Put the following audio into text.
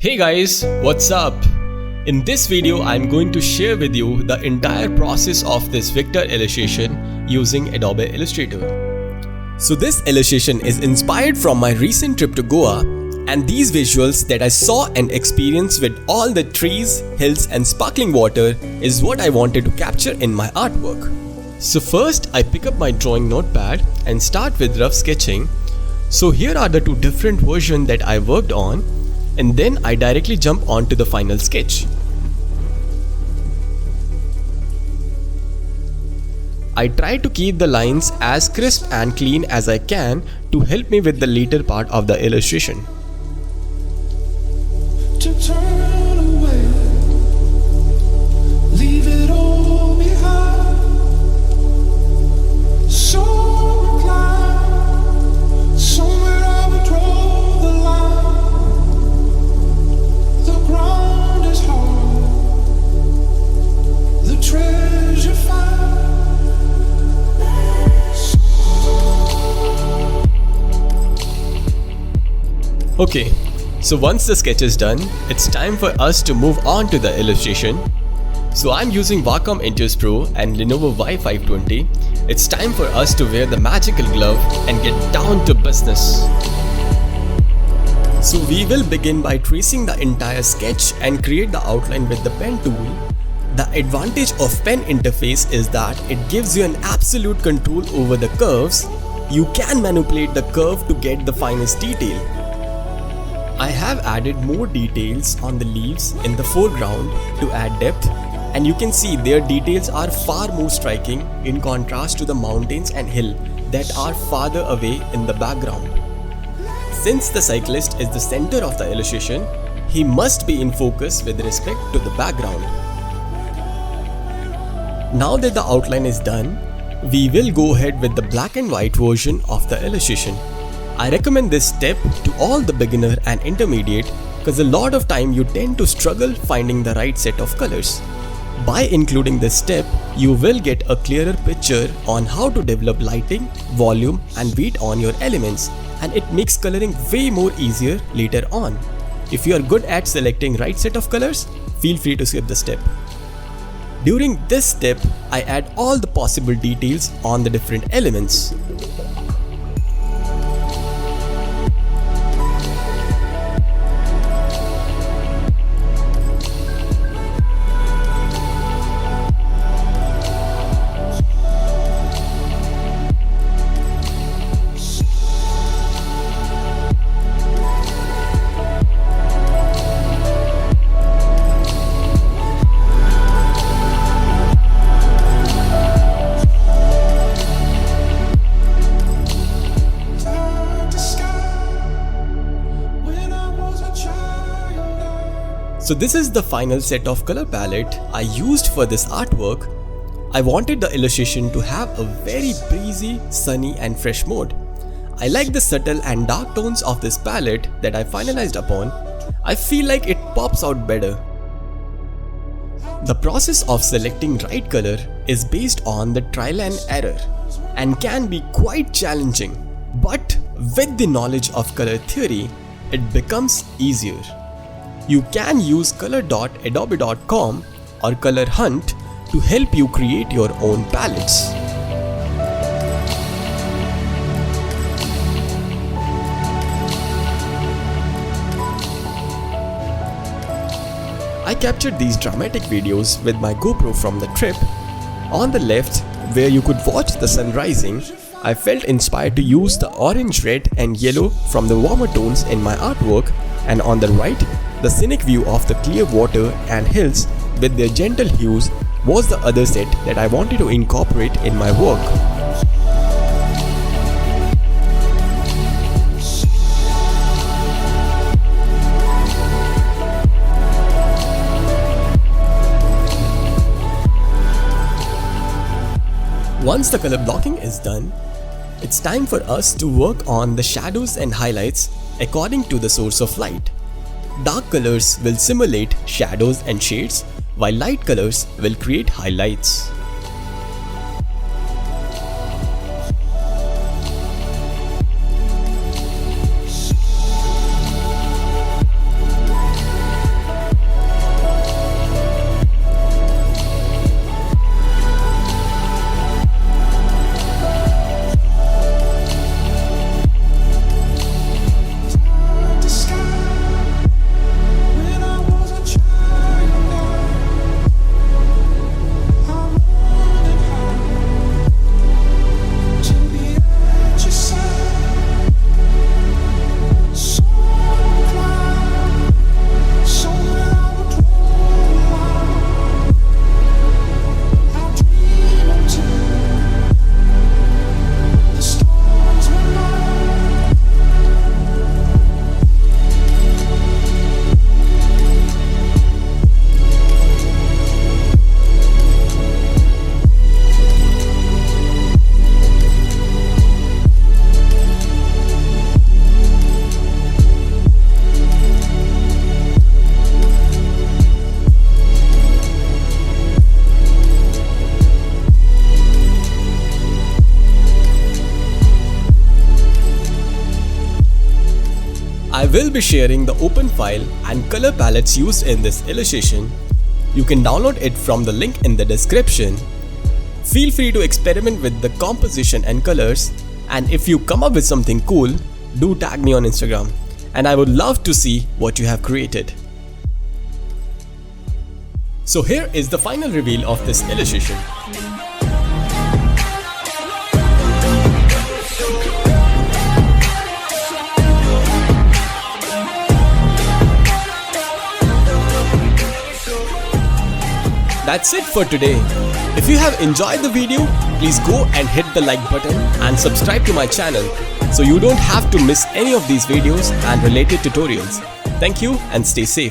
Hey guys, what's up? In this video, I'm going to share with you the entire process of this vector illustration using Adobe Illustrator. So this illustration is inspired from my recent trip to Goa, and these visuals that I saw and experienced with all the trees, hills and sparkling water is what I wanted to capture in my artwork. So first I pick up my drawing notepad and start with rough sketching. So here are the two different versions that I worked on, and then I directly jump onto the final sketch. I try to keep the lines as crisp and clean as I can to help me with the later part of the illustration. To turn away, leave it all behind. So inclined, somewhere I would draw the line. The ground is hard, the treasure found. Okay, so once the sketch is done, it's time for us to move on to the illustration. So I'm using Wacom Intuos Pro and Lenovo Y520. It's time for us to wear the magical glove and get down to business. So we will begin by tracing the entire sketch and create the outline with the pen tool. The advantage of pen interface is that it gives you an absolute control over the curves. You can manipulate the curve to get the finest detail. I have added more details on the leaves in the foreground to add depth, and you can see their details are far more striking in contrast to the mountains and hill that are farther away in the background. Since the cyclist is the center of the illustration, he must be in focus with respect to the background. Now that the outline is done, we will go ahead with the black and white version of the illustration. I recommend this step to all the beginner and intermediate because a lot of time you tend to struggle finding the right set of colors. By including this step, you will get a clearer picture on how to develop lighting, volume and weight on your elements, and it makes coloring way more easier later on. If you are good at selecting right set of colors, feel free to skip the step. During this step, I add all the possible details on the different elements. So this is the final set of color palette I used for this artwork. I wanted the illustration to have a very breezy, sunny and fresh mode. I like the subtle and dark tones of this palette that I finalized upon. I feel like it pops out better. The process of selecting right color is based on the trial and error and can be quite challenging, but with the knowledge of color theory, it becomes easier. You can use color.adobe.com or Color Hunt to help you create your own palettes. I captured these dramatic videos with my GoPro from the trip. On the left, where you could watch the sun rising, I felt inspired to use the orange, red and yellow from the warmer tones in my artwork, and on the right, the scenic view of the clear water and hills with their gentle hues was the other set that I wanted to incorporate in my work. Once the color blocking is done, it's time for us to work on the shadows and highlights according to the source of light. Dark colors will simulate shadows and shades, while light colors will create highlights. will be sharing the open file and color palettes used in this illustration. You can download it from the link in the description. Feel free to experiment with the composition and colors, and if you come up with something cool, do tag me on Instagram, and I would love to see what you have created. So here is the final reveal of this illustration. That's it for today. If you have enjoyed the video, please go and hit the like button and subscribe to my channel so you don't have to miss any of these videos and related tutorials. Thank you and stay safe.